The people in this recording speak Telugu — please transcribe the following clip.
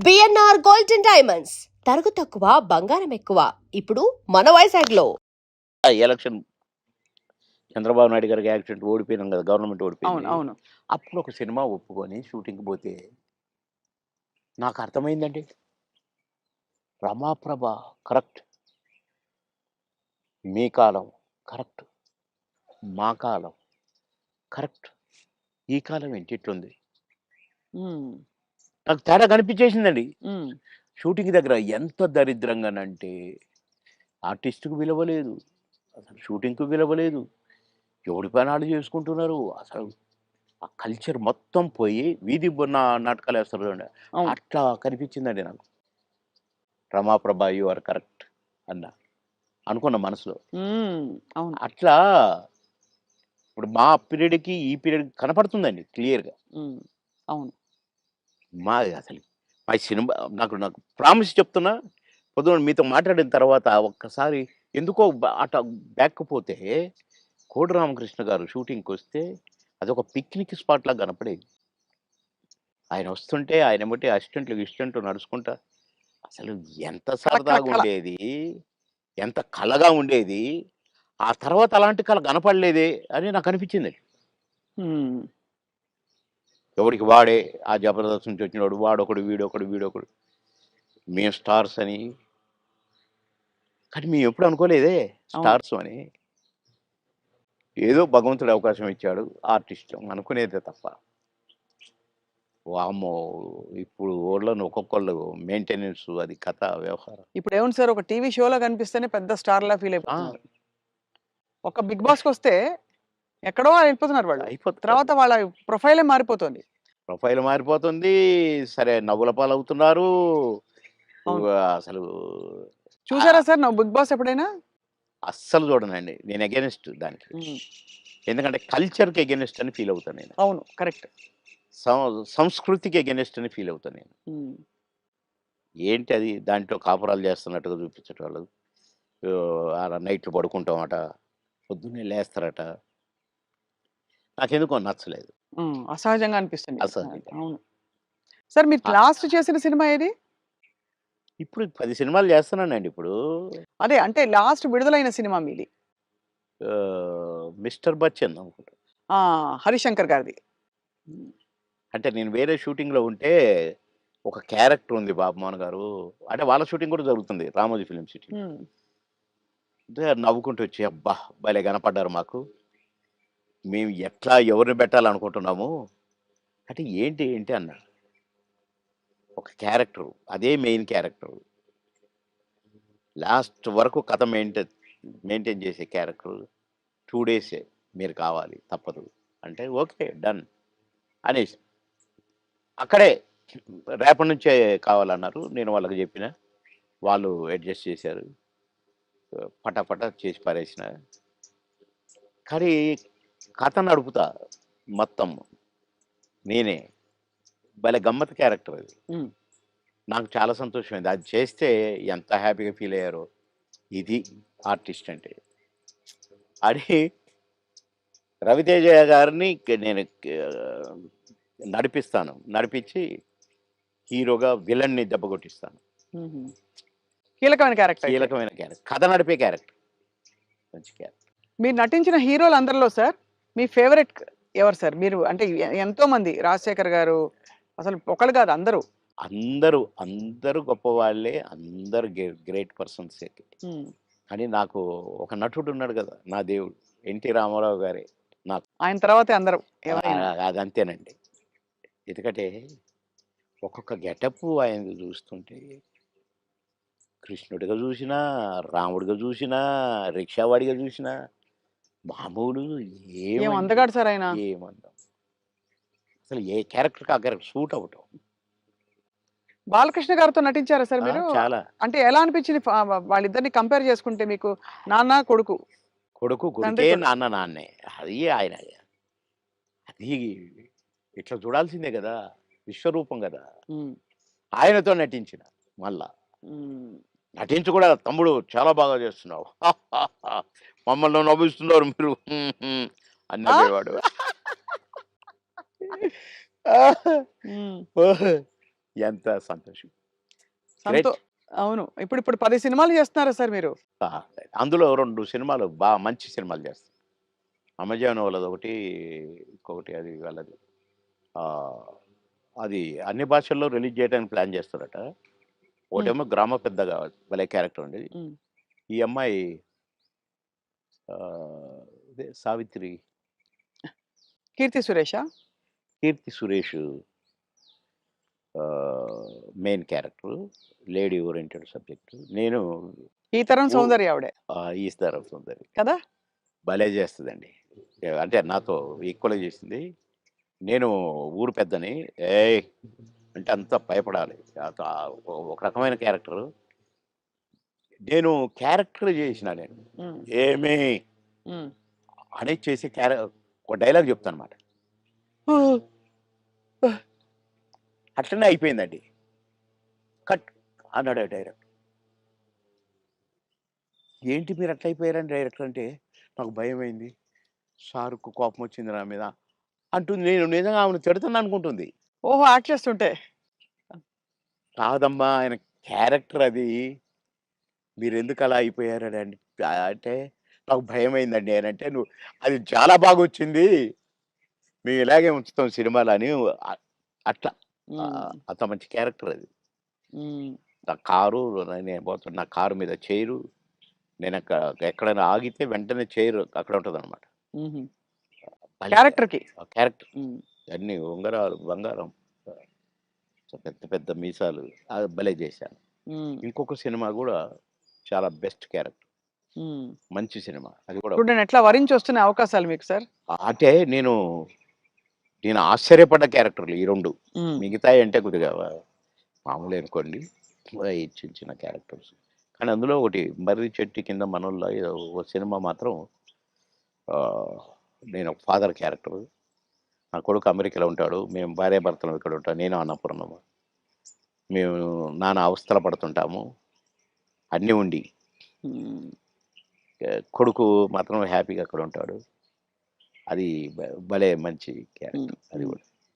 బిఎన్ఆర్ గోల్డ్ అండ్ డైమండ్స్ తరుగు తక్కువ బంగారం ఎక్కువ ఇప్పుడు మన వైజాగ్లో. ఎలక్షన్ చంద్రబాబు నాయుడు గారికి యాక్సిడెంట్ ఓడిపోయినాం కదా, గవర్నమెంట్ అవును ఓడిపోయింది. అవును అప్పుడు ఒక సినిమా ఒప్పుకొని షూటింగ్కి పోతే నాకు అర్థమైందండి, రమాప్రభ కరెక్ట్, మీ కాలం కరెక్ట్, మా కాలం కరెక్ట్, ఈ కాలం ఏంటి ఇట్లుంది, ఉమ్, నాకు తేడా కనిపించేసిందండి. ఉమ్, షూటింగ్ దగ్గర ఎంత దరిద్రంగానంటే ఆర్టిస్ట్కు విలువ లేదు, అసలు షూటింగ్కు విలువ లేదు, ఎవడి పనాలు చేసుకుంటున్నారు. అసలు ఆ కల్చర్ మొత్తం పోయి వీధి నాటకాలు వేస్తారు చూడండి, అవును అట్లా కనిపించిందండి నాకు. రమాప్రభ యు ఆర్ కరెక్ట్ అన్న అనుకున్న మనసులో. ఉమ్, అవును అట్లా ఇప్పుడు మా పీరియడ్కి ఈ పీరియడ్ కనపడుతుందండి క్లియర్గా. ఉమ్, అవును మా అసలు మా సినిమా నాకు నాకు ప్రామిస్ చెప్తున్నా, పొద్దున మీతో మాట్లాడిన తర్వాత ఒక్కసారి ఎందుకో అట బ్యాక్ పోతే కోడి రామకృష్ణ గారు షూటింగ్కి వస్తే అదొక పిక్నిక్ స్పాట్ లాగా కనపడేది. ఆయన వస్తుంటే ఆయన బట్టి అసిస్టెంట్లు నడుచుకుంటా అసలు ఎంత కళ కళ సరదాగా కళ ఉండేది, ఎంత కళగా ఉండేది. ఆ తర్వాత అలాంటి కళ కనపడలేదే అని నాకు అనిపించింది. ఉమ్, ఎవడికి వాడే, ఆ జబర్దస్త్ నుంచి వచ్చినవాడు వాడొకడు వీడొకడు మేము స్టార్స్ అని. కానీ మేము ఎప్పుడు అనుకోలేదే అవును స్టార్స్ అని. ఏదో భగవంతుడు అవకాశం ఇచ్చాడు, ఆర్టిస్ట్ అనుకునేదే తప్ప వామ్మో ఇప్పుడు ఊళ్ళో ఒక్కొక్కళ్ళు మెయింటెనెన్స్, అది కథ వ్యవహారం. ఇప్పుడు ఏముంది సార్, ఒక టీవీ షోలో కనిపిస్తేనే పెద్ద స్టార్ లా ఫీల్ ఆ, అయిపోతున్నారు. ఒక బిగ్ బాస్కి వస్తే ఎక్కడో వెళ్ళిపోతున్నారు వాళ్ళు. అయిపోతుంది. తర్వాత వాళ్ళ ప్రొఫైలే మారిపోతుంది. ప్రొఫైల్ మారిపోతుంది, సరే నవ్వుల పాలవుతున్నారు. అవును అసలు చూసారా సార్ నా బిగ్ బాస్ ఎప్పుడైనా? అస్సలు చూడనండి, నేను అగెనిస్ట్ దానికి. ఉమ్, ఎందుకంటే కల్చర్కి అగెనిస్ట్ అని ఫీల్ అవుతాను నేను, అవును కరెక్ట్. సంస్కృతికి అగెనిస్ట్ అని ఫీల్ అవుతాను నేను. ఏంటి అది, దాంట్లో కాపురాలు చేస్తున్నట్టుగా చూపించటం వాళ్ళు, నైట్లు పడుకుంటామట, పొద్దున్నే లేస్తారట, నాకెందుకో నచ్చలేదు. అసహజంగా అనిపిస్తుంది. అసహజంగా. అవును సార్, మీరు ఆ, లాస్ట్ చేసిన సినిమా ఏది? ఇప్పుడు 10 సినిమాలు చేస్తున్నానండి ఇప్పుడు. అదే అంటే లాస్ట్ విడుదలైన సినిమా మీది? మిస్టర్ బచ్చన్ అనుకుంటా. హరిశంకర్ గారిది. అంటే నేను వేరే షూటింగ్లో ఉంటే ఒక క్యారెక్టర్ ఉంది బాబుమోహన్ గారు, అంటే వాళ్ళ షూటింగ్ కూడా జరుగుతుంది రామోజీ ఫిలిం సిటీ. ఉమ్, అంటే నవ్వుకుంటూ వచ్చి అబ్బా భలే కనపడ్డారు మాకు, మేము ఎట్లా ఎవరిని పెట్టాలనుకుంటున్నాము అంటే ఏంటి ఏంటి అన్నాడు. ఒక క్యారెక్టర్, అదే మెయిన్ క్యారెక్టర్, లాస్ట్ వరకు కథ మెయింటైన్ చేసే క్యారెక్టర్. 2 డేసే మీరు కావాలి తప్పదు అంటే ఓకే డన్ అనేసి అక్కడే రేపటి నుంచే కావాలన్నారు. నేను వాళ్ళకి చెప్పిన, వాళ్ళు అడ్జస్ట్ చేశారు, పటాపట చేసి పారేసిన. కానీ కథ నడుపుతా మొత్తం నేనే, భలే గమ్మత్ క్యారెక్టర్ అది. ఉమ్, నాకు చాలా సంతోషమైంది అది చేస్తే, ఎంత హ్యాపీగా ఫీల్ అయ్యారో. ఇది ఆర్టిస్ట్ అంటే. అని రవితేజ గారిని నేను నడిపించి హీరోగా విలన్ని దెబ్బ కొట్టిస్తాను. ఉమ్. కీలకమైన క్యారెక్టర్ అయితే. కీలకమైన క్యారెక్టర్, కథ నడిపే క్యారెక్టర్, మంచి క్యారెక్టర్. మీరు నటించిన హీరోలు అందరిలో సార్ మీ ఫేవరెట్ ఎవరు సార్? మీరు అంటే ఎంతో మంది, రాజశేఖర్ గారు, అసలు ఒకళ్ళు కాదు అందరూ. అందరూ అందరూ గొప్పవాళ్ళే, అందరూ గ్రేట్ పర్సన్స్. ఉమ్, కానీ నాకు ఒక నటుడు ఉన్నాడు కదా, నా దేవుడు ఎన్టీ రామారావు గారే నాకు. ఆయన తర్వాతే అందరూ ఎవరైనా. అది అంతేనండి. ఎందుకంటే ఒక్కొక్క గెటప్ ఆయన చూస్తుంటే, కృష్ణుడిగా చూసినా, రాముడిగా చూసినా, రిక్షావాడిగా చూసినా, మామూలు ఏం ఏమండి, అందగాడు సార్ ఆయన. ఏమందాం. అసలు ఏ క్యారెక్టర్కి ఆ క్యారెక్టర్ సూట్ అవటం. బాలకృష్ణ గారితో నటించారా సార్ మీరు? చాలా. అంటే ఎలా అనిపించింది వాళ్ళిద్దరిని కంపేర్ చేసుకుంటే మీకు? నాన్న కొడుకు, కొడుకు తండ్రి కొడుకే, కొడుకు. నాన్న నాన్నే, అది ఆయన. అది ఇట్లా చూడాల్సిందే కదా, విశ్వరూపం కదా. ఉమ్, ఆయనతో నటించిన మళ్ళా ఉమ్. నటించి కూడా, తమ్ముడు చాలా బాగా చేస్తున్నావు, మమ్మల్ని నవ్విస్తున్నారు మీరు అని ఆ? నవ్వేవాడు. ఉమ్, ఎంత సంతోషం. సంతో గ్రేట్. అవును. ఇప్పుడు 10 సినిమాలు చేస్తున్నారా సార్ మీరు? అందులో 2 సినిమాలు మంచి సినిమాలు చేస్తాను. అమెజాన్ వాళ్ళదొకటి, ఇంకొకటి అది వాళ్ళది. ఆహ్, అది అన్ని భాషల్లో రిలీజ్ చేయడానికి ప్లాన్ చేస్తారట. హ్మ్. ఒకటేమో గ్రామ పెద్దగా భలే క్యారెక్టర్ ఉండేది. హ్మ్. ఈ అమ్మాయి ఇదే సావిత్రి, 'కీర్తి సురేషా'? Keerthy Suresh main character. Lady oriented subject. నేను ఈ తరం ఓ సౌందర్య ఆవిడే ఈస్తారా సుందరి. కదా? భలే చేస్తదండి. అంటే నాతో ఈక్వల్‌గా చేసింది. నేను ఊరు పెద్దని, ఏయ్! అంటే అంతా భయపడాలి. ఒక రకమైన క్యారెక్టరు. నేను క్యారెక్టర్ చేసిన నేను. హ్మ్. ఏమి హ్మ్. అని చేసి ఒక డైలాగ్ చెప్తానన్నమాట. అట్లనే అయిపోయిందండి. కట్ అన్నాడు ఆ డైరెక్టర్. ఏంటి మీరు అట్లా అయిపోయారని డైరెక్టర్ అంటే, నాకు భయమైంది. సార్‌కు కోపం వచ్చింది నా మీద అంటుంది. నేను నిజంగా ఆమెను తిడతాననుకుంటుంది. ఓహో! యాక్ట్ చేస్తుంటే. కాదమ్మా ఆయన క్యారెక్టర్ అది. మీరెందుకు అలా అయిపోయారని అంటే, నాకు భయమైందండి అనంటే, నువ్వు అది చాలా బాగొచ్చింది. మేము ఇలాగే ఉంచుతాం సినిమాలో అని అట్లా. హ్మ్. అంత మంచి క్యారెక్టర్ అది. హ్మ్. నా కారు నేను పోతున్నా, నా కారు మీద చైరు. ఎక్కడైనా ఆగితే వెంటనే చైర్ అక్కడ ఉంటదనమాట. హుహు. భలే క్యారెక్టర్‌కి. క్యారెక్టర్. హ్మ్. అన్నీ ఉంగరాలు, బంగారం, పెద్ద పెద్ద మీసాలు. అది భలే చేశాను. హ్మ్. ఇంకొక సినిమా గూడా చాలా బెస్ట్ క్యారెక్టర్. హ్మ్. మంచి సినిమా. అది కూడా ఇప్పుడు నేనెట్లా వరించొస్తున్నాయి అవకాశాలు మీకు సార్? అంటే నేను ఆశ్చర్యపడ్డ క్యారెక్టర్‌లు ఈ 2. హ్మ్. మిగతాయి అంటే కొద్దిగా మామూలే అనుకోండి. చిన్న చిన్న క్యారెక్టర్స్. కానీ అందులో ఒకటి 'మర్రి చెట్టు కింద మనోళ్ళ' ఏదో ఒక సినిమా మాత్రం ఆహ్, నేను ఒక ఫాదర్ క్యారెక్టర్. నా కొడుకు అమెరికాలో ఉంటాడు. మేము భార్యాభర్తలం ఇక్కడ ఉంటాం. నేను అన్నపూర్ణమ్మ. మేము నానా అవస్థలు పడుతుంటాము. అన్నీ ఉండి. హ్మ్. కొడుకు మాత్రం హ్యాపీగా అక్కడ ఉంటాడు. అది భలే మంచి హ్మ్. క్యారెక్టర్ అది హ్మ్. కూడా.